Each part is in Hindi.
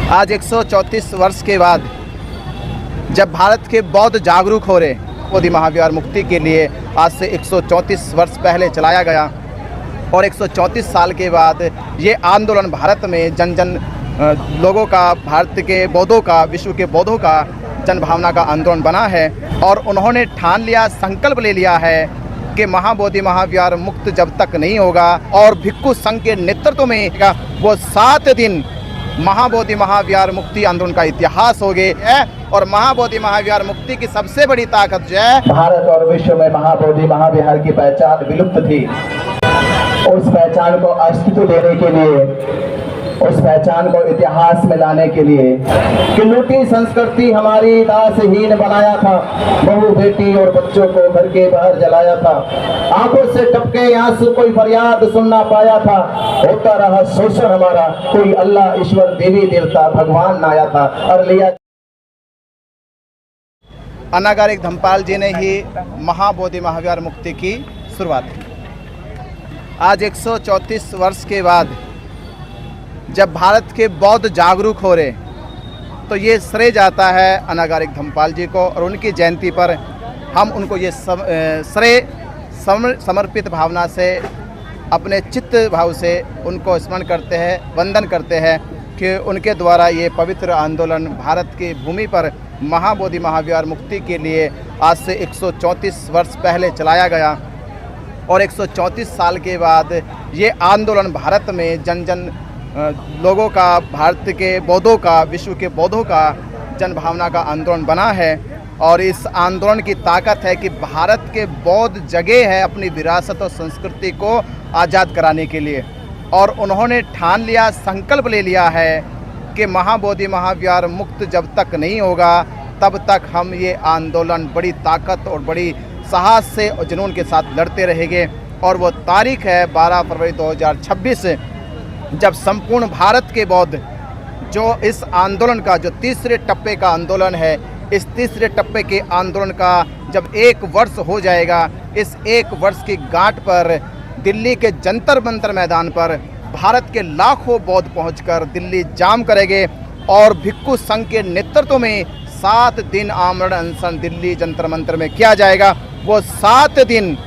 आज 134 वर्ष के बाद जब भारत के बौद्ध जागरूक हो रहे, बोधि महाविहार मुक्ति के लिए आज से 134 वर्ष पहले चलाया गया और 134 साल के बाद ये आंदोलन भारत में जन जन लोगों का, भारत के बौद्धों का, विश्व के बौद्धों का जन भावना का आंदोलन बना है। और उन्होंने ठान लिया, संकल्प ले लिया है कि महाबोधि महाविहार मुक्त जब तक नहीं होगा और भिक्खु संघ के नेतृत्व में वो 7 दिन महाबोधि महाविहार मुक्ति आंदोलन का इतिहास हो गए। और महाबोधि महाविहार मुक्ति की सबसे बड़ी ताकत जो है, भारत और विश्व में महाबोधि महाविहार की पहचान विलुप्त थी। उस पहचान को अस्तित्व देने के लिए, उस पहचान को इतिहास में लाने के लिए कि लूटी संस्कृति हमारी दासहीन बनाया था, बहू बेटी और बच्चों को घर के बाहर जलाया था, आंखों से टपके आंसू कोई फरियाद सुनना पाया था, होता रहा शोषण हमारा, कोई अल्लाह ईश्वर देवी देवता भगवान ना आया था और लिया। अनागारिक धम्पाल जी ने ही महाबोधि महाविहार मुक्ति की शुरुआत की। आज 134 वर्ष के बाद जब भारत के बौद्ध जागरूक हो रहे, तो ये श्रेय जाता है अनागारिक धम्पाल जी को। और उनकी जयंती पर हम उनको ये श्रेय समर्पित भावना से, अपने चित्त भाव से उनको स्मरण करते हैं, वंदन करते हैं कि उनके द्वारा ये पवित्र आंदोलन भारत की भूमि पर महाबोधि महाविहार मुक्ति के लिए आज से 134 वर्ष पहले चलाया गया और 134 साल के बाद ये आंदोलन भारत में जन जन लोगों का, भारत के बौद्धों का, विश्व के बौद्धों का जन भावना का आंदोलन बना है। और इस आंदोलन की ताकत है कि भारत के बौद्ध जगह है अपनी विरासत और संस्कृति को आज़ाद कराने के लिए। और उन्होंने ठान लिया, संकल्प ले लिया है कि महाबोधि महाविहार मुक्त जब तक नहीं होगा तब तक हम ये आंदोलन बड़ी ताकत और बड़ी साहस से और जुनून के साथ लड़ते रहेंगे। और वो तारीख है 12 फरवरी 2026, जब संपूर्ण भारत के बौद्ध जो इस आंदोलन का, जो तीसरे टप्पे का आंदोलन है, इस तीसरे टप्पे के आंदोलन का जब 1 वर्ष हो जाएगा, इस 1 वर्ष की गांठ पर दिल्ली के जंतर मंतर मैदान पर भारत के लाखों बौद्ध पहुंचकर दिल्ली जाम करेंगे और भिक्खु संघ के नेतृत्व में 7 दिन आमरण अनशन दिल्ली जंतर मंतर में किया जाएगा। वो 7 दिन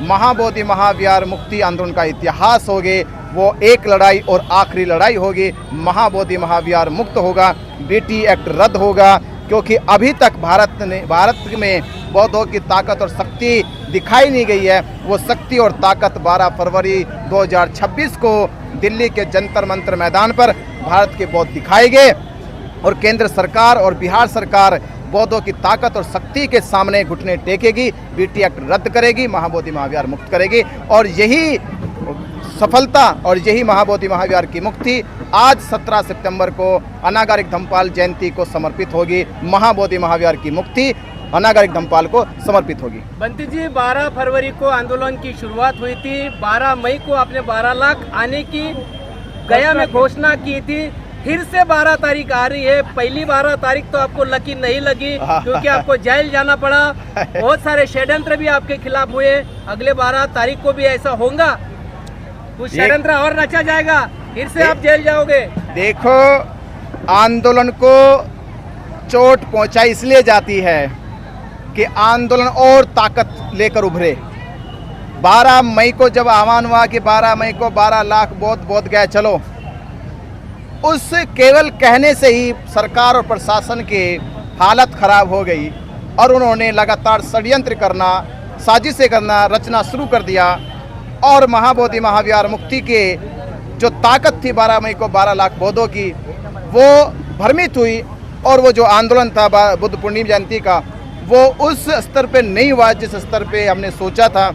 महाबोधि महाविहार मुक्ति आंदोलन का इतिहास हो गए। वो एक लड़ाई और आखिरी लड़ाई होगी। महाबोधि महाविहार मुक्त होगा, बीटी एक्ट रद्द होगा, क्योंकि अभी तक भारत में बौद्धों की ताकत और शक्ति दिखाई नहीं गई है। वो शक्ति और ताकत 12 फरवरी 2026 को दिल्ली के जंतर मंतर मैदान पर भारत के बौद्ध दिखाएंगे और केंद्र सरकार और बिहार सरकार बौद्धों की ताकत और शक्ति के सामने घुटने टेकेगी, बीटी एक्ट रद्द करेगी, महाबोधि महाविहार मुक्त करेगी। और यही सफलता और यही महाबोधि महाविहार की मुक्ति आज 17 सितंबर को अनागारिक धम्पाल जयंती को समर्पित होगी। महाबोधि महाविहार की मुक्ति अनागारिक धम्पाल को समर्पित होगी। बंटी जी, 12 फरवरी को आंदोलन की शुरुआत हुई थी। 12 मई को आपने 12 लाख आने की गया में घोषणा की थी। फिर से 12 तारीख आ रही है। पहली 12 तारीख तो आपको लकी नहीं लगी क्योंकि आपको जेल जाना पड़ा। बहुत सारे षड्यंत्र भी आपके खिलाफ हुए। अगले 12 तारीख को भी ऐसा होगा, कुछ षड्यंत्र और रचा जाएगा, फिर से आप जेल जाओगे। देखो, आंदोलन को चोट पहुंचाई इसलिए जाती है कि आंदोलन और ताकत लेकर उभरे। 12 मई को जब आह्वान हुआ कि 12 मई को 12 लाख बौद्ध गए, चलो, उस केवल कहने से ही सरकार और प्रशासन की हालत खराब हो गई और उन्होंने लगातार षड्यंत्र करना, साजिशें करना, रचना शुरू कर दिया। और महाबोधि महाविहार मुक्ति के जो ताकत थी 12 मई को 12 लाख बौद्धों की, वो भ्रमित हुई। और वो जो आंदोलन था बुद्ध पूर्णिमा जयंती का, वो उस स्तर पे नहीं हुआ जिस स्तर पे हमने सोचा था।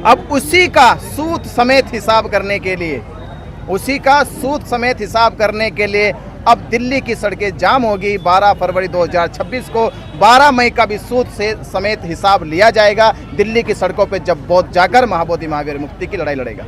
अब उसी का सूत समेत हिसाब करने के लिए, उसी का सूत समेत हिसाब करने के लिए अब दिल्ली की सड़कें जाम होगी। 12 फरवरी 2026 को 12 मई का भी सूत से समेत हिसाब लिया जाएगा दिल्ली की सड़कों पे, जब बौद्ध जाकर महाबोधि महाविहार मुक्ति की लड़ाई लड़ेगा।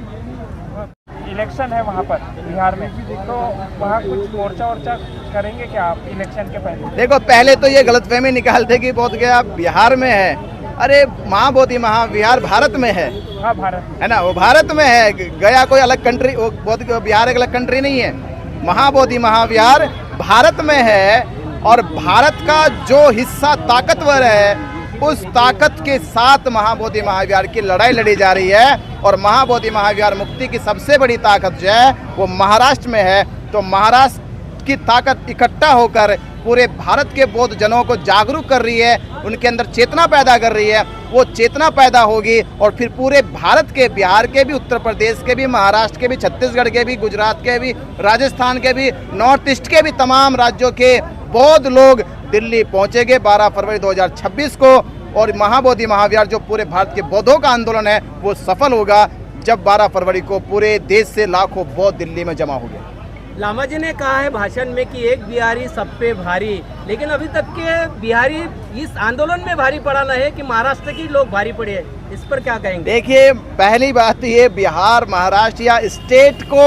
इलेक्शन है वहाँ पर बिहार में, तो वहाँ कुछ मोर्चा वोर्चा करेंगे क्या आप इलेक्शन के पहले? देखो, पहले तो ये गलतफहमी निकालते कि बौद्ध गया बिहार में है। अरे, महाबोधि महाविहार भारत में है। हाँ, भारत है ना, वो भारत में है। गया कोई अलग कंट्री, वो बिहार एक अलग कंट्री नहीं है। महाबोधि महाविहार भारत में है और भारत का जो हिस्सा ताकतवर है उस ताकत के साथ महाबोधि महाविहार की लड़ाई लड़ी जा रही है। और महाबोधि महाविहार मुक्ति की सबसे बड़ी ताकत जो है वो महाराष्ट्र में है। तो महाराष्ट्र की ताकत इकट्ठा होकर पूरे भारत के बौद्ध जनों को जागरूक कर रही है, उनके अंदर चेतना पैदा कर रही है। वो चेतना पैदा होगी और फिर पूरे भारत के, बिहार के भी, उत्तर प्रदेश के भी, महाराष्ट्र के भी, छत्तीसगढ़ के भी, गुजरात के भी, राजस्थान के भी, नॉर्थ ईस्ट के भी तमाम राज्यों के बौद्ध लोग दिल्ली पहुंचेंगे 12 फरवरी 2026 को। और महाबोधि महाविहार जो पूरे भारत के बौद्धों का आंदोलन है वो सफल होगा जब 12 फरवरी को पूरे देश से लाखों बौद्ध दिल्ली में जमा हो गए। लामा जी ने कहा है भाषण में कि एक बिहारी सब पे भारी, लेकिन अभी तक के बिहारी इस आंदोलन में भारी पड़ा ना है कि महाराष्ट्र के लोग भारी पड़े हैं, इस पर क्या कहेंगे? देखिए, पहली बात ये बिहार, महाराष्ट्र या स्टेट को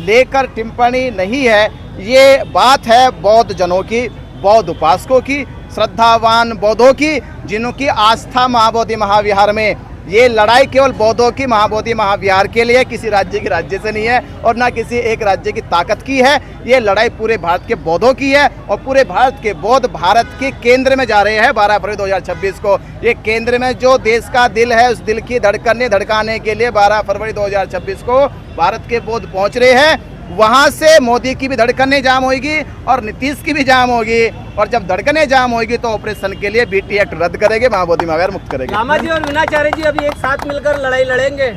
लेकर टिप्पणी नहीं है, ये बात है बौद्ध जनों की, बौद्ध उपासकों की, श्रद्धावान बौद्धों की, जिनकी आस्था महाबोधि महाविहार में। ये लड़ाई केवल बौद्धों की महाबोधि महाविहार के लिए, किसी राज्य के राज्य से नहीं है और ना किसी एक राज्य की ताकत की है। ये लड़ाई पूरे भारत के बौद्धों की है और पूरे भारत के बौद्ध भारत के केंद्र में जा रहे हैं 12 फरवरी 2026 को। ये केंद्र में जो देश का दिल है, उस दिल की धड़कने धड़काने के लिए 12 फरवरी 2026 को भारत के बौद्ध पहुंच रहे हैं। वहां से मोदी की भी धड़कनें जाम होगी और नीतीश की भी जाम होगी। और जब धड़कनें जाम होगी तो ऑपरेशन के लिए BT एक्ट रद्द करेंगे, महाबोधि महाविहार मुक्त करेंगे। लामा जी और वीणाचार्य जी अभी एक साथ मिलकर लड़ाई लड़ेंगे,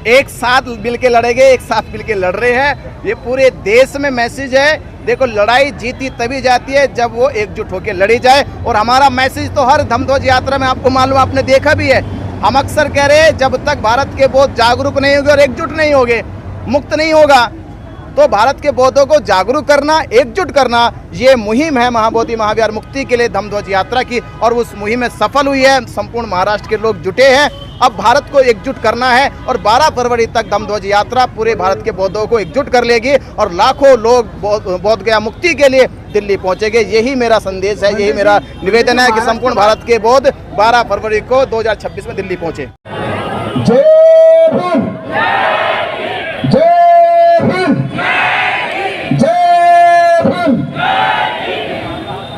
एक साथ मिलके लड़ेंगे, एक साथ मिलके लड़ रहे हैं। ये पूरे देश में मैसेज है। देखो, लड़ाई जीती तभी जाती है जब वो एकजुट होकर लड़ी जाए। और हमारा मैसेज तो हर धम्मध्वज यात्रा में आपको मालूम, आपने देखा भी है, हम अक्सर कह रहे हैं जब तक भारत के बौद्ध जागरूक नहीं होंगे और एकजुट नहीं होंगे, मुक्त नहीं होगा, तो भारत के बौद्धों को जागरूक करना, एकजुट करना, ये मुहिम है महाबोधि महाविहार मुक्ति के लिए धम्मध्वज यात्रा की। और उस मुहिम में सफल हुई है, संपूर्ण महाराष्ट्र के लोग जुटे हैं। अब भारत को एकजुट करना है और 12 फरवरी तक धम्मध्वज यात्रा पूरे भारत के बौद्धों को एकजुट कर लेगी और लाखों लोग बौद्ध गया मुक्ति के लिए दिल्ली पहुंचेंगे। यही मेरा संदेश है, यही मेरा निवेदन है कि संपूर्ण भारत के बौद्ध 12 फरवरी को 2026 में दिल्ली पहुंचे। जय भीम, जय भीम, जय भीम।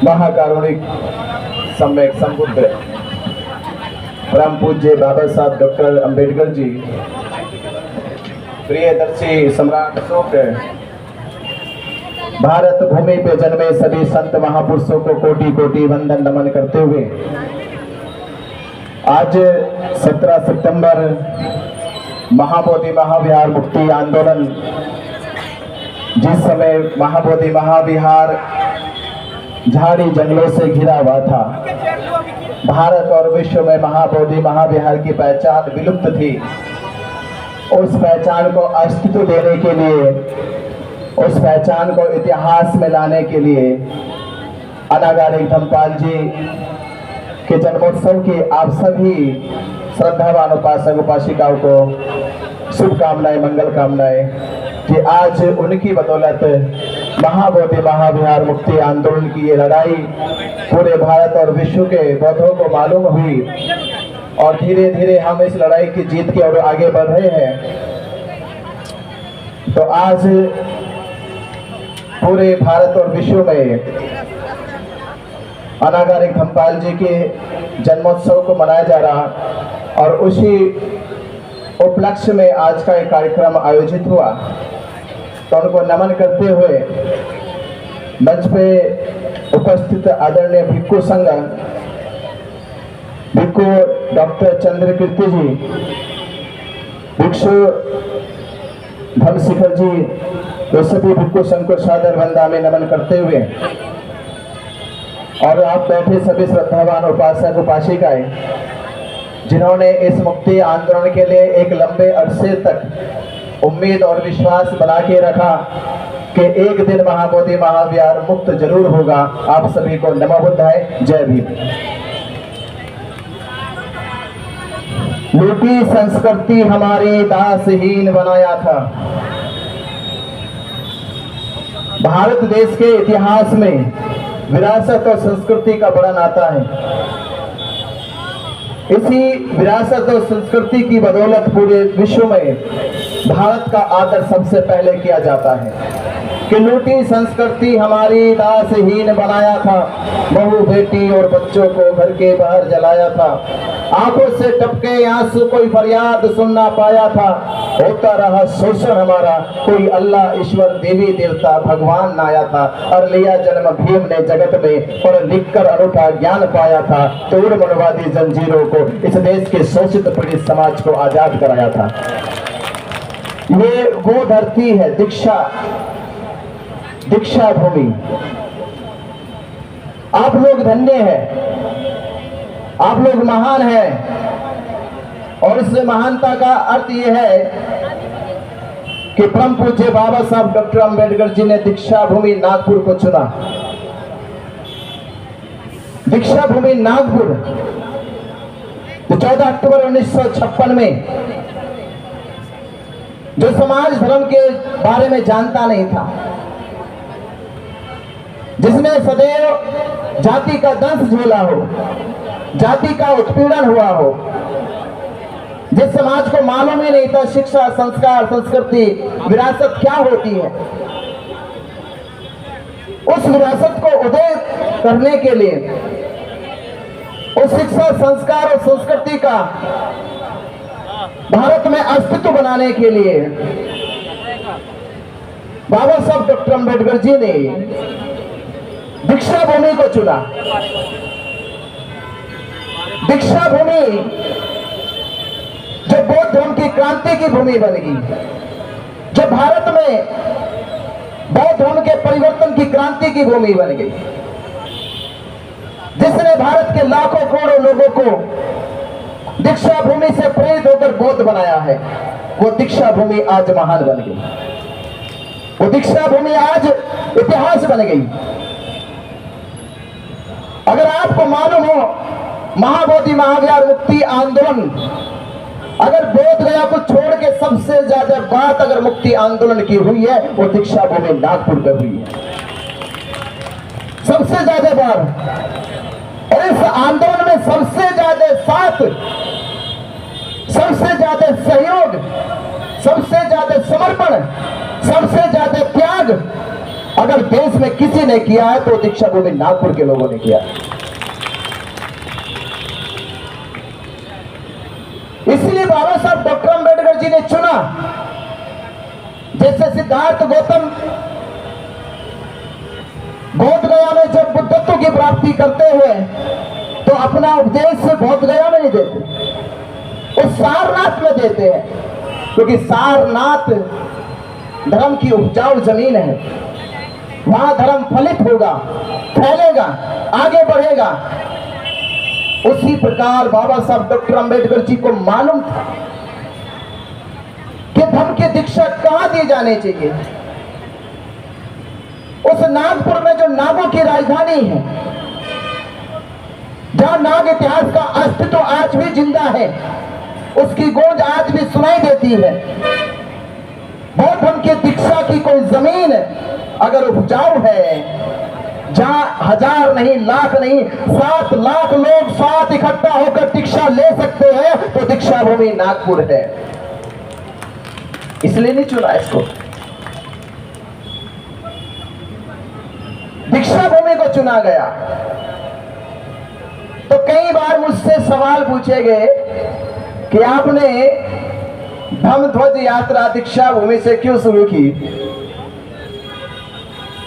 महाकारुणिक सम्यक संबुद्ध परम पूज्य बाबा साहब डॉक्टर अंबेडकर जी, प्रियदर्शी सम्राट अशोक, भारत भूमि पे जन्मे सभी संत महापुरुषों को कोटि कोटि वंदन नमन करते हुए आज 17 सितंबर महाबोधि महाविहार मुक्ति आंदोलन, जिस समय महाबोधि महाविहार झाड़ी जंगलों से घिरा हुआ था, भारत और विश्व में महाबोधि महाविहार की पहचान विलुप्त थी। उस पहचान को अस्तित्व देने के लिए, उस पहचान को इतिहास में लाने के लिए अनागारिक धम्मपाल जी के जन्मोत्सव की आप सभी श्रद्धावान उपासक उपासिकाओं को शुभकामनाएं, मंगल कामनाएं कि आज उनकी बदौलत महाबोधि महाविहार मुक्ति आंदोलन की ये लड़ाई पूरे भारत और विश्व के बौद्धों को मालूम हुई और धीरे धीरे हम इस लड़ाई की जीत की ओर आगे बढ़ रहे हैं। तो आज पूरे भारत और विश्व में अनागारिक धम्मपाल जी के जन्मोत्सव को मनाया जा रहा और उसी उपलक्ष्य में आज का एक कार्यक्रम आयोजित हुआ। तो उनको नमन करते हुए मंच पे उपस्थित आदरणीय भिक्खु संघ, भिक्खु डॉक्टर चंद्रकीर्ति जी, भिक्षु धर्मशिखर जी, तो सभी भिक्खु संघ को सादर वंदना में नमन करते हुए और आप बैठे सभी श्रद्धावान उपासक उपासिकाएं जिन्होंने इस मुक्ति आंदोलन के लिए एक लंबे अरसे तक उम्मीद और विश्वास बना के रखा कि एक दिन महाबोधि महाविहार मुक्त जरूर होगा, आप सभी को नमो बुद्धाय, जय भीम। लूटी संस्कृति हमारी दासहीन बनाया था। भारत देश के इतिहास में विरासत और संस्कृति का बड़ा नाता है। इसी विरासत और संस्कृति की बदौलत पूरे विश्व में भारत का आदर सबसे पहले किया जाता है। कि लूटी संस्कृति हमारी दासहीन बनाया था, बहू बेटी और बच्चों को घर के बाहर जलाया था, आंखों से टपके आंसू कोई फरियाद सुन ना पाया था, होता रहा शोषण हमारा, कोई अल्लाह ईश्वर देवी देवता भगवान ना आया था, और लिया जन्म भीम ने जगत में और लिखकर अनूठा ज्ञान पाया था, तोड़ मनवादी जंजीरों को इस देश के शोषित पीड़ित समाज को आजाद कराया था। ये वो धरती है दीक्षा भूमि। आप लोग धन्य हैं, आप लोग महान हैं, और इस महानता का अर्थ यह है कि परम पूज्य बाबा साहब डॉक्टर अंबेडकर जी ने दीक्षा भूमि नागपुर को चुना। दीक्षा भूमि नागपुर 14 अक्टूबर 1956 में, जो समाज धर्म के बारे में जानता नहीं था, जिसमें सदैव जाति का दंश झेला हो, जाति का उत्पीड़न हुआ हो, जिस समाज को मालूम ही नहीं था शिक्षा, संस्कार, संस्कृति, विरासत क्या होती है, उस विरासत को उदय करने के लिए, उस शिक्षा, संस्कार और संस्कृति का भारत में अस्तित्व बनाने के लिए बाबा साहब डॉक्टर अंबेडकर जी ने दीक्षा भूमि को चुना। दीक्षा भूमि जो बौद्ध धर्म की क्रांति की भूमि बनेगी, जो भारत में बौद्ध धर्म के परिवर्तन की क्रांति की भूमि बन गई, जिसने भारत के लाखों करोड़ों लोगों को दीक्षा भूमि से प्रेरित होकर बौद्ध बनाया है, वो दीक्षा भूमि आज महान बन गई, वो दीक्षा भूमि आज इतिहास बन गई। अगर आपको मालूम हो, महाबोधि महाविहार मुक्ति आंदोलन, अगर बोध गया को छोड़ के सबसे ज्यादा बात अगर मुक्ति आंदोलन की हुई है, वो दीक्षा भूमि नागपुर में हुई है, सबसे ज्यादा बार। और इस आंदोलन में सबसे ज्यादा साथ, सबसे ज्यादा सहयोग, सबसे ज्यादा समर्पण, सबसे ज्यादा त्याग अगर देश में किसी ने किया है तो दीक्षा भूमि नागपुर के लोगों ने किया। इसलिए बाबा साहब डॉक्टर अंबेडकर जी ने चुना, जैसे सिद्धार्थ गौतम बोध गया में जब बुद्धत्व की प्राप्ति करते हुए तो अपना उपदेश बोध गया में नहीं देते, वो सारनाथ में देते हैं, क्योंकि सारनाथ धर्म की उपजाऊ जमीन है, वहां धर्म फलित होगा, फैलेगा, आगे बढ़ेगा। उसी प्रकार बाबा साहब डॉक्टर अंबेडकर जी को मालूम था कि धर्म की दीक्षा कहां दी जानी चाहिए। उस नागपुर में जो नागों की राजधानी है, जहां नाग इतिहास का अस्तित्व आज भी जिंदा है, उसकी गूंज आज भी सुनाई देती है। बौद्ध धर्म की दीक्षा की कोई जमीन अगर उपजाऊ है, जहां 1000 नहीं, लाख नहीं, 7 लाख लोग साथ इकट्ठा होकर दीक्षा ले सकते हैं, तो दीक्षा भूमि नागपुर है। इसलिए नहीं चुना इसको, दीक्षा भूमि को चुना गया। तो कई बार मुझसे सवाल पूछे गए कि आपने धम्म ध्वज यात्रा दीक्षा भूमि से क्यों शुरू की,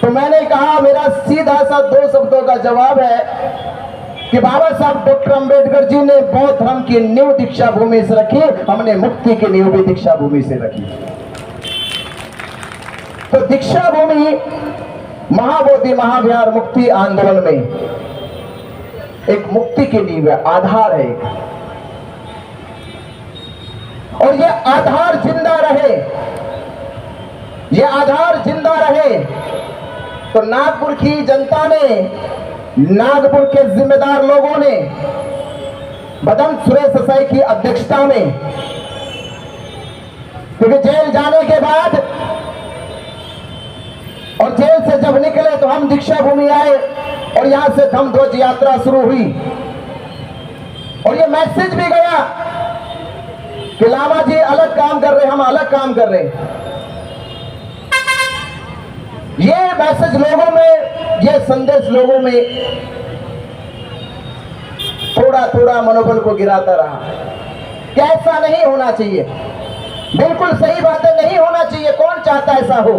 तो मैंने कहा, मेरा सीधा सा 2 शब्दों का जवाब है कि बाबा साहब डॉक्टर अंबेडकर जी ने बौद्ध धर्म की नींव दीक्षा भूमि से रखी, हमने मुक्ति की नींव भी दीक्षा भूमि से रखी। तो दीक्षा भूमि महाबोधि महाविहार मुक्ति आंदोलन में एक मुक्ति की नींव है, आधार है एक। और ये आधार जिंदा रहे, ये आधार जिंदा रहे तो नागपुर की जनता ने, नागपुर के जिम्मेदार लोगों ने बदन सुरेश ससाई की अध्यक्षता में, क्योंकि जेल जाने के बाद और जेल से जब निकले तो हम दीक्षा भूमि आए और यहां से धम्म ध्वज यात्रा शुरू हुई। और ये मैसेज भी गया कि लामा जी अलग काम कर रहे, हम अलग काम कर रहे। ये मैसेज लोगों में, ये संदेश लोगों में थोड़ा थोड़ा मनोबल को गिराता रहा कि ऐसा नहीं होना चाहिए। बिल्कुल सही बात है, नहीं होना चाहिए। कौन चाहता ऐसा हो?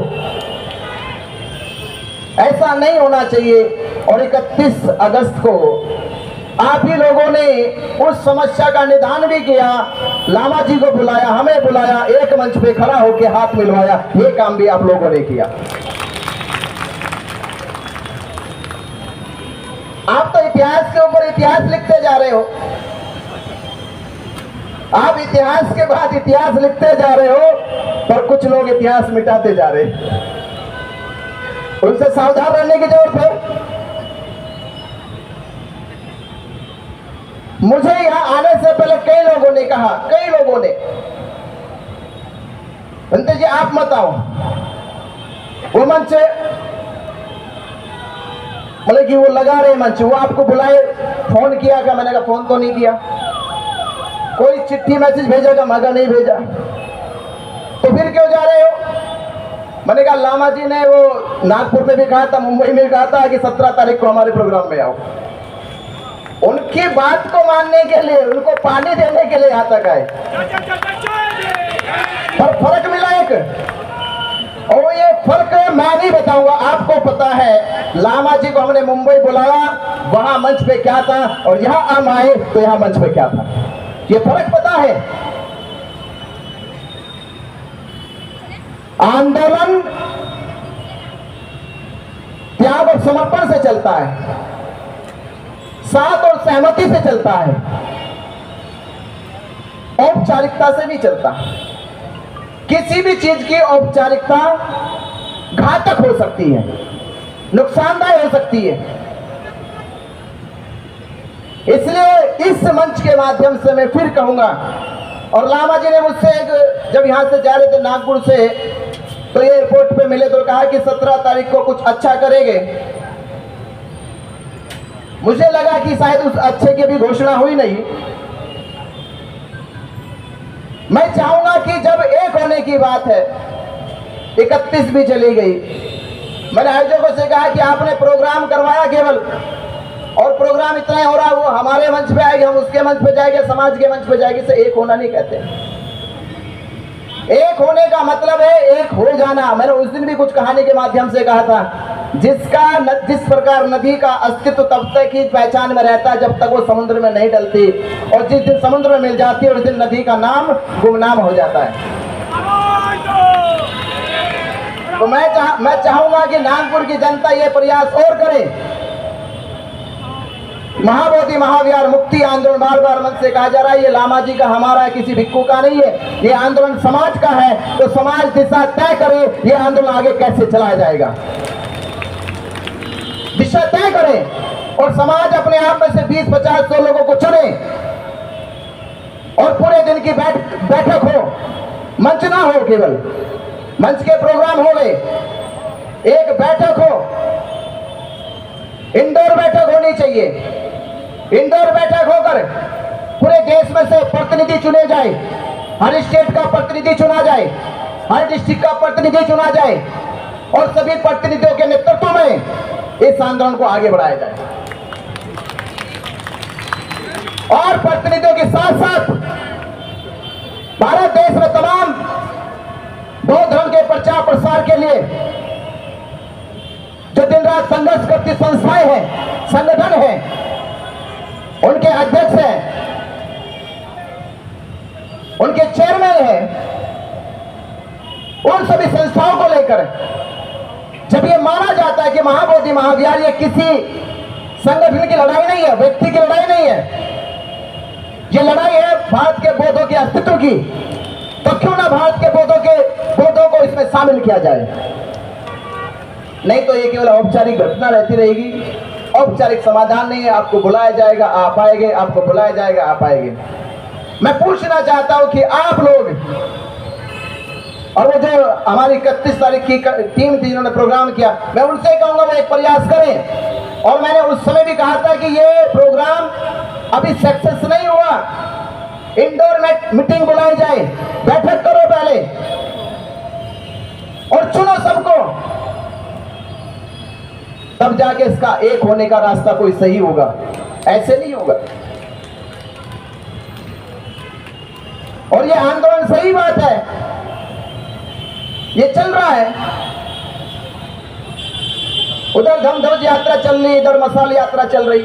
ऐसा नहीं होना चाहिए। और 31 अगस्त को आप ही लोगों ने उस समस्या का निदान भी किया, लामा जी को बुलाया, हमें बुलाया, एक मंच पे खड़ा होकर हाथ मिलवाया। ये काम भी आप लोगों ने किया। आप तो इतिहास के ऊपर इतिहास लिखते जा रहे हो। आप इतिहास के बाद इतिहास लिखते जा रहे हो, पर कुछ लोग इतिहास मिटाते जा रहे हैं। उनसे सावधान रहने की जरूरत है। मुझे यहां आने से पहले कई लोगों ने कहा, कई लोगों ने, बनते जी आप मत आओ। वो मंच बोले कि वो लगा रहे मंच, वो आपको बुलाए, फोन किया क्या? मैंने कहा फोन तो नहीं किया। कोई चिट्ठी मैसेज भेजेगा? मगर नहीं भेजा। तो फिर क्यों जा रहे हो? मैंने कहा लामा जी ने वो नागपुर में भी कहा था, मुंबई में कहा था कि 17 तारीख को हमारे प्रोग्राम में आओ। उनकी बात को मानने के लिए, उनको पानी देने के लिए यहाँ तक आए, पर फर्क मिला एक। और ये फर्क मैं नहीं बताऊंगा, आपको पता है। लामा जी को हमने मुंबई बुलाया, वहां मंच पे क्या था, और यहां हम आए तो यहां मंच पे क्या था। ये फर्क पता है। आंदोलन त्याग और समर्पण से चलता है, साथ और सहमति से चलता है, औपचारिकता से नहीं चलता। किसी भी चीज की औपचारिकता घातक हो सकती है, नुकसानदायक हो सकती है। इसलिए इस मंच के माध्यम से मैं फिर कहूंगा, और लामा जी ने मुझसे जब यहां से जा रहे थे नागपुर से, तो ये एयरपोर्ट पे मिले तो कहा कि 17 तारीख को कुछ अच्छा करेंगे। मुझे लगा कि शायद उस अच्छे की भी घोषणा हुई नहीं। मैं चाहूंगा कि जब एक होने की बात है, 31 भी चली गई, मैंने आयोजकों से कहा कि आपने प्रोग्राम करवाया केवल, और प्रोग्राम इतना ही हो रहा, वो हमारे मंच पे आएंगे, हम उसके मंच पे जाएंगे, समाज के मंच पे जाएंगे, से एक होना नहीं कहते। एक होने का मतलब है एक हो जाना। मैंने उस दिन भी कुछ कहानी के माध्यम से कहा था, जिस प्रकार नदी का अस्तित्व तब तक ही पहचान में रहता है जब तक वो समुद्र में नहीं डलती, और जिस दिन समुद्र में मिल जाती है उस दिन नदी का नाम गुमनाम हो जाता है। तो मैं चाहूंगा कि नागपुर की जनता ये प्रयास और करे। महाबोधि महाविहार मुक्ति आंदोलन बार बार मन से कहा जा रहा है, ये लामा जी का हमारा किसी भिक्खू का नहीं है, ये आंदोलन समाज का है। तो समाज दिशा तय करे, ये आंदोलन आगे कैसे चलाया जाएगा, दिशा तय करे, और समाज अपने आप में से 20, 50, 100 लोगों को चुने, और पूरे दिन की बैठक हो, मंच ना हो, केवल मंच के प्रोग्राम हो गए, एक बैठक हो, इंडोर बैठक होनी चाहिए। इंडोर बैठक होकर पूरे देश में से प्रतिनिधि चुने जाए, हर स्टेट का प्रतिनिधि चुना जाए, हर डिस्ट्रिक्ट का प्रतिनिधि चुना जाए, और सभी प्रतिनिधियों के नेतृत्व में इस आंदोलन को आगे बढ़ाया जाए। और प्रतिनिधियों के साथ साथ भारत देश में तमाम बौद्ध धर्म के प्रचार प्रसार के लिए जो दिन रात संघर्ष करती संस्थाएं हैं, संगठन हैं, उनके अध्यक्ष हैं, उनके चेयरमैन हैं, उन सभी संस्थाओं को लेकर जब ये माना जाता है कि महाबोधि महाविहार ये किसी संगठन की लड़ाई नहीं है, व्यक्ति की लड़ाई नहीं है, ये लड़ाई है भारत के बौद्धों के अस्तित्व की, तो क्यों ना भारत के बौद्धों को इसमें शामिल किया जाए। नहीं तो ये केवल औपचारिक घटना रहती रहेगी, औपचारिक समाधान नहीं है। आपको बुलाया जाएगा, आप आएंगे, आपको बुलाया जाएगा, आप आएंगे। मैं पूछना चाहता हूं कि आप लोग, और वो जो हमारी 31 तारीख की टीम थी जिन्होंने प्रोग्राम किया, मैं उनसे कहूंगा वो एक प्रयास करें। और मैंने उस समय भी कहा था कि ये प्रोग्राम अभी सक्सेस नहीं हुआ, इंडोर में मीटिंग बुलाई जाए, बैठक करो पहले और चुनो सबको, तब जाके इसका एक होने का रास्ता कोई सही होगा, ऐसे नहीं होगा। और ये आंदोलन सही बात है, ये चल रहा है। उधर धमध्वज यात्रा चल रही, इधर मशाल यात्रा चल रही,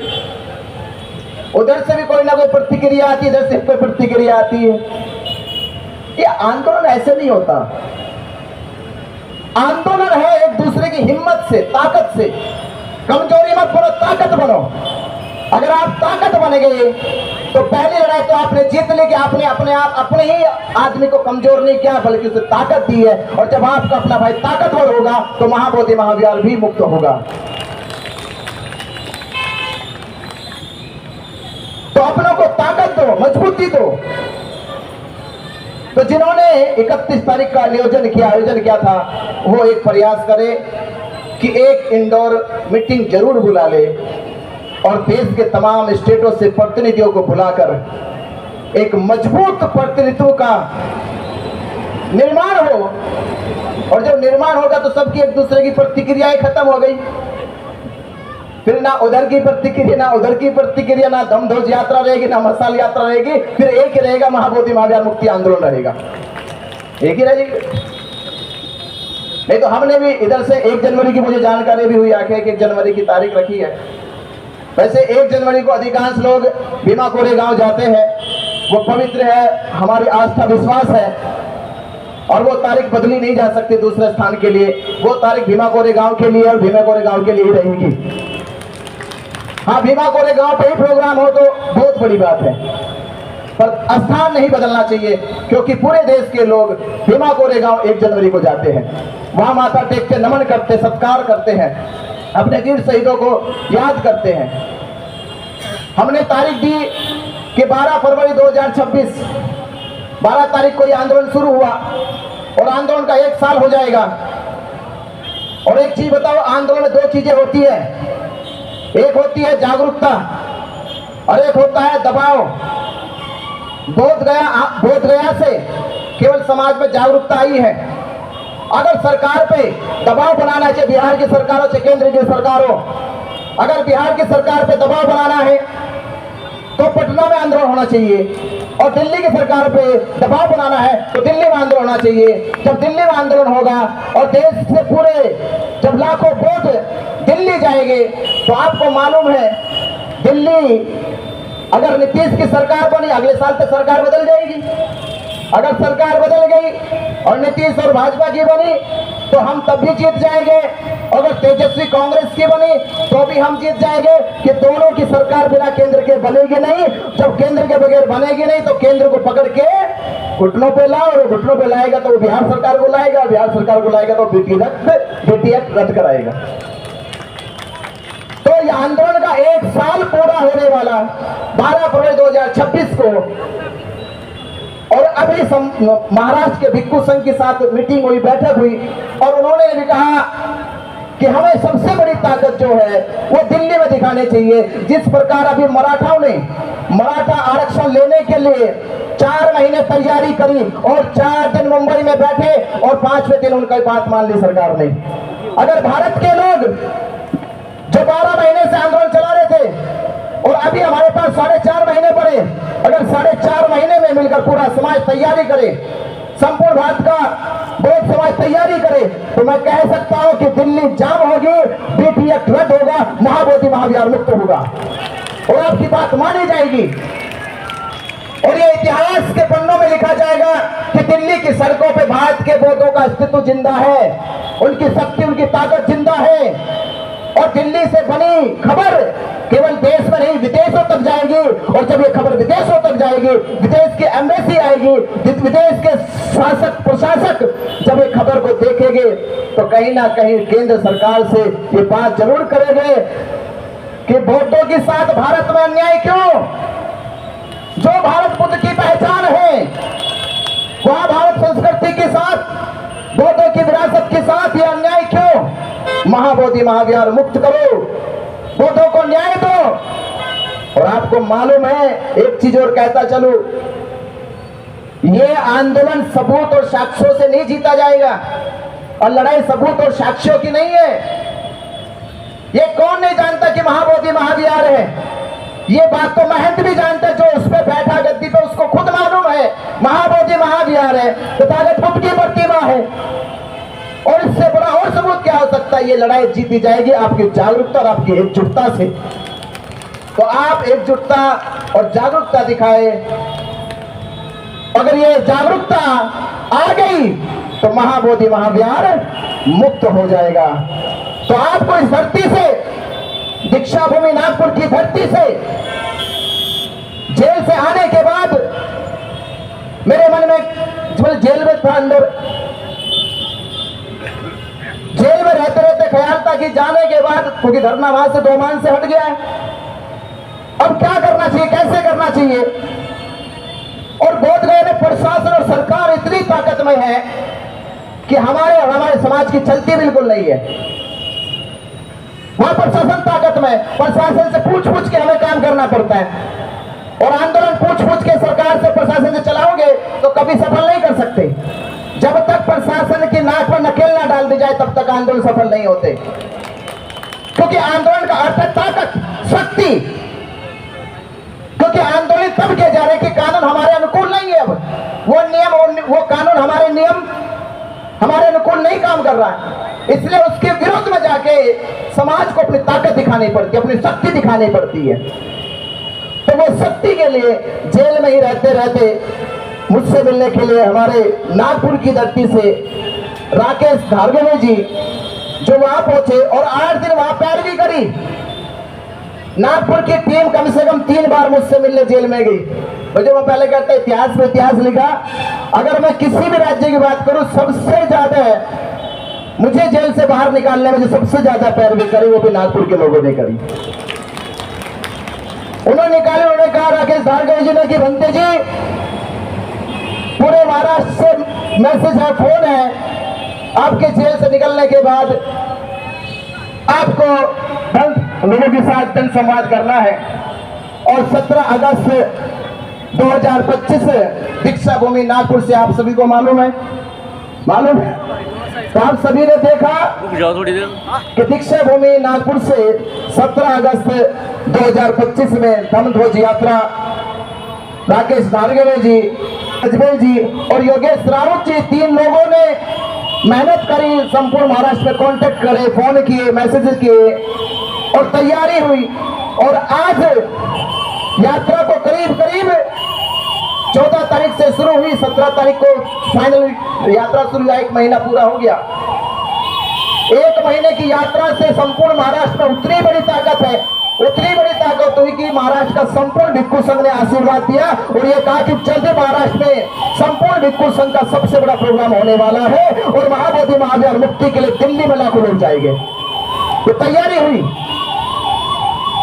उधर से भी कोई ना कोई प्रतिक्रिया आती है, इधर से कोई प्रतिक्रिया आती है। ये आंदोलन ऐसे नहीं होता। आंदोलन है एक दूसरे की हिम्मत से, ताकत से। कमजोरी मत बनो, ताकत बनो। अगर आप ताकत बन गए तो पहली लड़ाई तो आपने जीत ली कि आपने अपने ही आदमी को कमजोर नहीं किया, बल्कि उसे ताकत दी है। और जब आपका अपना भाई ताकतवर होगा तो महाबोधि महाविहार भी मुक्त होगा। तो अपनों को ताकत दो, मजबूती दो। तो जिन्होंने 31 तारीख का आयोजन किया था, वो एक प्रयास करे कि एक इंडोर मीटिंग जरूर बुला ले और देश के तमाम स्टेटों से प्रतिनिधियों को बुलाकर एक मजबूत प्रतिनिधित्व का निर्माण हो। और जब निर्माण होगा तो सबकी एक दूसरे की प्रतिक्रियाएं खत्म हो गई। फिर ना उधर की प्रतिक्रिया, ना उधर की प्रतिक्रिया, ना धमध्वज यात्रा रहेगी, ना मशाल यात्रा रहेगी। फिर एक ही रहेगा, महाबोधि महाविहार मुक्ति आंदोलन रहेगा, एक ही रहेगी। नहीं तो हमने भी इधर से 1 जनवरी की मुझे जानकारी भी हुई आखिर कि 1 जनवरी की तारीख रखी है। वैसे 1 जनवरी को अधिकांश लोग भीमा कोरेगांव जाते हैं, वो पवित्र है, हमारी आस्था विश्वास है और वो तारीख बदली नहीं जा सकती दूसरे स्थान के लिए। वो तारीख भीमा कोरेगांव के लिए और भीमा कोरेगांव के लिए ही रहेगी। हाँ, भीमा कोरेगांव पे ही प्रोग्राम हो तो बहुत बड़ी बात है, पर स्थान नहीं बदलना चाहिए, क्योंकि पूरे देश के लोग भीमा कोरेगांव 1 जनवरी को जाते हैं, वहां माथा टेक के नमन करते, सत्कार करते हैं, अपने वीर शहीदों को याद करते हैं। हमने तारीख दी कि 12 फरवरी 2026, 12 तारीख को यह आंदोलन शुरू हुआ और आंदोलन का 1 साल हो जाएगा। और एक चीज बताओ, आंदोलन में 2 चीजें होती है, एक होती है जागरूकता और एक होता है दबाव। बोध गया से केवल समाज में जागरूकता आई है। अगर सरकार पे दबाव बनाना चाहिए, बिहार की सरकारों से केंद्र की सरकारों, अगर बिहार की सरकार पे दबाव बनाना है तो पटना में आंदोलन होना चाहिए, और दिल्ली की सरकार पे दबाव बनाना है तो दिल्ली में आंदोलन होना चाहिए। जब दिल्ली में आंदोलन होगा और देश से पूरे जब लाखों वोट दिल्ली जाएंगे तो आपको मालूम है, दिल्ली अगर नीतीश की सरकार बनी, अगले साल तक सरकार बदल जाएगी। अगर सरकार बदल गई और नीतीश और भाजपा की बनी तो हम तब भी जीत जाएंगे। अगर तेजस्वी कांग्रेस की बनी तो भी हम जीत जाएंगे। कि दोनों की सरकार बिना केंद्र के बनेगी नहीं। जब केंद्र के बगैर बनेगी नहीं तो केंद्र को पकड़ के घुटनों पे लाओ, और घुटनों पे लाएगा तो वो बिहार सरकार को लाएगा, बिहार सरकार को लाएगा तो बीटी एक्ट रद्द कराएगा। तो यह आंदोलन का 1 साल पूरा होने वाला 12 फरवरी 2026 को। और अभी महाराष्ट्र के भिक्खु संघ के साथ मीटिंग हुई, बैठक हुई, और उन्होंने भी कहा कि हमें सबसे बड़ी ताकत जो है वो दिल्ली में दिखानी चाहिए। जिस प्रकार अभी मराठाओं ने मराठा आरक्षण लेने के लिए 4 महीने तैयारी करी और 4 दिन मुंबई में बैठे और 5वें दिन उनका बात मान ली सरकार ने। अगर भारत के लोग जो 12 महीने से आंदोलन चला रहे थे और अभी हमारे पास 4.5 महीने पड़े, अगर 4.5 महीने में मिलकर पूरा समाज तैयारी करे, संपूर्ण भारत का बहुत समाज तैयारी करे, तो मैं कह सकता हूं कि दिल्ली जाम होगी, बीटी एक्ट रद्द होगा, महाबोधि महाविहार मुक्त होगा और आपकी बात मानी जाएगी। और ये इतिहास के पन्नों में लिखा जाएगा कि दिल्ली की सड़कों पे भारत के बौद्धों का अस्तित्व जिंदा है, उनकी शक्ति, उनकी ताकत जिंदा है। और दिल्ली से बनी खबर केवल देश में नहीं विदेशों तक जाएगी, और जब ये खबर विदेशों तक जाएगी, विदेश की एम्बेसी आएगी, विदेश के शासक प्रशासक जब ये खबर को देखेंगे तो कहीं ना कहीं केंद्र सरकार से ये बात जरूर करेंगे कि बौद्धों के साथ भारत में अन्याय क्यों? जो भारत बुद्ध की पहचान है, वहां भारत संस्कृति के साथ, बौद्धों की विरासत के साथ ये अन्याय क्यों? महाबोधि महाविहार मुक्त करो, बौद्धों को न्याय दो। और आपको मालूम है, एक चीज और कहता चलूं, ये आंदोलन सबूत और साक्ष्यों से नहीं जीता जाएगा, और लड़ाई सबूत और साक्ष्यों की नहीं है, ये कि महाबोधि महाविहार है। ये बात तो महंत भी जानता है, जो उस पे बैठा गद्दी पे, उसको खुद मालूम है महाबोधि महाविहार है, तथागत बुद्ध की प्रतिमा है। और इससे बड़ा और सबूत क्या हो सकता है? ये लड़ाई जीती जाएगी आपकी जागरूकता और आपकी एकजुटता से। तो आप एकजुटता और जागरूकता दिखाए। अगर ये जागरूकता आ गई तो महाबोधि महाविहार मुक्त हो जाएगा। तो आपको इस धरती से, दीक्षा भूमि नागपुर की धरती से, जेल से आने के बाद मेरे मन में जेल में था, अंदर जेल में रहते रहते ख्याल था कि जाने के बाद, क्योंकि धरना वहां से 2 मान से हट गया है, अब क्या करना चाहिए, कैसे करना चाहिए। और बोधगया में प्रशासन और सरकार इतनी ताकतमय है कि हमारे समाज की चलती बिल्कुल नहीं है। वहां प्रशासन ताकतमय, प्रशासन से पूछ पूछ के हमें काम करना पड़ता है। और आंदोलन पूछ पूछ के सरकार से, प्रशासन से चलाओगे तो कभी सफल नहीं कर सकते। जब तक प्रशासन की नाक पर नकेल ना डाल दी जाए तब तक आंदोलन सफल नहीं होते। क्योंकि आंदोलन का अर्थ है ताकत, शक्ति। क्योंकि आंदोलन तब किए जा रहे कि कानून हमारे अनुकूल नहीं है। अब वो नियम, वो कानून, हमारे नियम हमारे अनुकूल नहीं काम कर रहा है, इसलिए उसके विरोध में जाके समाज को अपनी ताकत दिखानी पड़ती है, अपनी शक्ति दिखानी पड़ती है। तो वो शक्ति के लिए जेल में ही रहते रहते मुझसे मिलने के लिए हमारे नागपुर की धरती से राकेश धारगवे जी जो वहां पहुंचे और 8 दिन वहां पैरवी करी। नागपुर की टीम कम से कम 3 बार मुझसे मिलने जेल में गई। मुझे वो पहले कहते इतिहास में इतिहास लिखा, अगर मैं किसी भी राज्य की बात करूं, सबसे ज्यादा मुझे जेल से बाहर निकालने में जो सबसे ज्यादा पैरवी करी वो भी नागपुर के लोगों ने करी। उन्होंने निकाले, उन्होंने कहा राकेश धारगवे जी ने कि भंते जी, पूरे महाराष्ट्र से मैसेज है, फोन है, आपके जेल से निकलने के बाद आपको लोगों के साथ जन संवाद करना है। और 17 अगस्त 2025 दीक्षा भूमि नागपुर से आप सभी को मालूम है। तो आप सभी ने देखा कि दीक्षा भूमि नागपुर से 17 अगस्त 2025 में धम्मध्वज यात्रा राकेश धारगवे जी, अजमेर जी और योगेश राउत जी, 3 लोगों ने मेहनत करी, संपूर्ण महाराष्ट्र में कांटेक्ट करे, फोन किए, मैसेजेस किए और तैयारी हुई। और आज यात्रा को करीब 14 तारीख से शुरू हुई, 17 तारीख को फाइनल यात्रा शुरू हुआ। 1 महीना पूरा हो गया। 1 महीने की यात्रा से संपूर्ण महाराष्ट्र में उतनी बड़ी ताकत है, उतनी बड़ी ताकत हुई कि महाराष्ट्र का संपूर्ण भिक्खु संघ ने आशीर्वाद दिया और ये कहा कि जल्द महाराष्ट्र में संपूर्ण भिक्खु संघ का सबसे बड़ा प्रोग्राम होने वाला है और महाबोधि महाविहार मुक्ति के लिए दिल्ली में लाखों लोग जाएंगे। तो तैयारी हुई।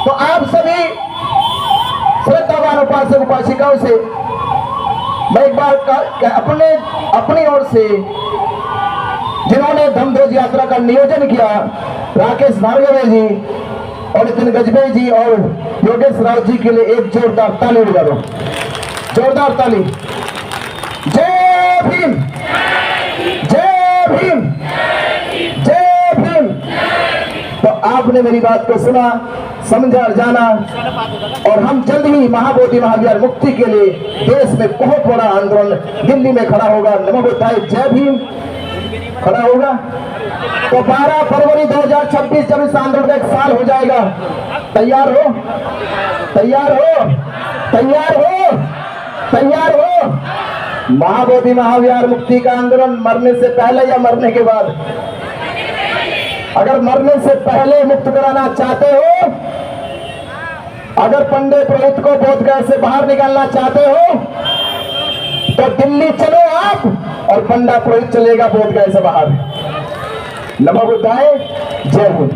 तो आप सभी श्रद्धावान उपासक उपासिकाओं से मैं एक बार अपनी ओर से, जिन्होंने धम्मध्वज यात्रा का नियोजन किया, राकेश धारगवे जी और नितिन गजबे जी और योगेश राउत जी के लिए एक जोरदार ताली बजा दो, जोरदार ताली। जय भीम, जय भीम, जय भीम। तो आपने मेरी बात को सुना, समझा और जाना, और हम जल्द ही महाबोधि महाविहार मुक्ति के लिए देश में बहुत बड़ा आंदोलन दिल्ली में खड़ा होगा। नमो बुद्धाय, जय भीम खड़ा होगा। तो 12 फरवरी 2026 जब इस आंदोलन का 1 साल हो जाएगा, तैयार हो, तैयार हो, तैयार हो, तैयार हो। महाबोधि महाविहार मुक्ति का आंदोलन मरने से पहले या मरने के बाद? अगर मरने से पहले मुक्त कराना चाहते हो, अगर पंडित पुरोहित को बोधगया से बाहर निकालना चाहते हो, तो दिल्ली चलो आप और पंडित पुरोहित चलेगा बोधगया से बाहर। नमो बुद्धाय, जय हिंद।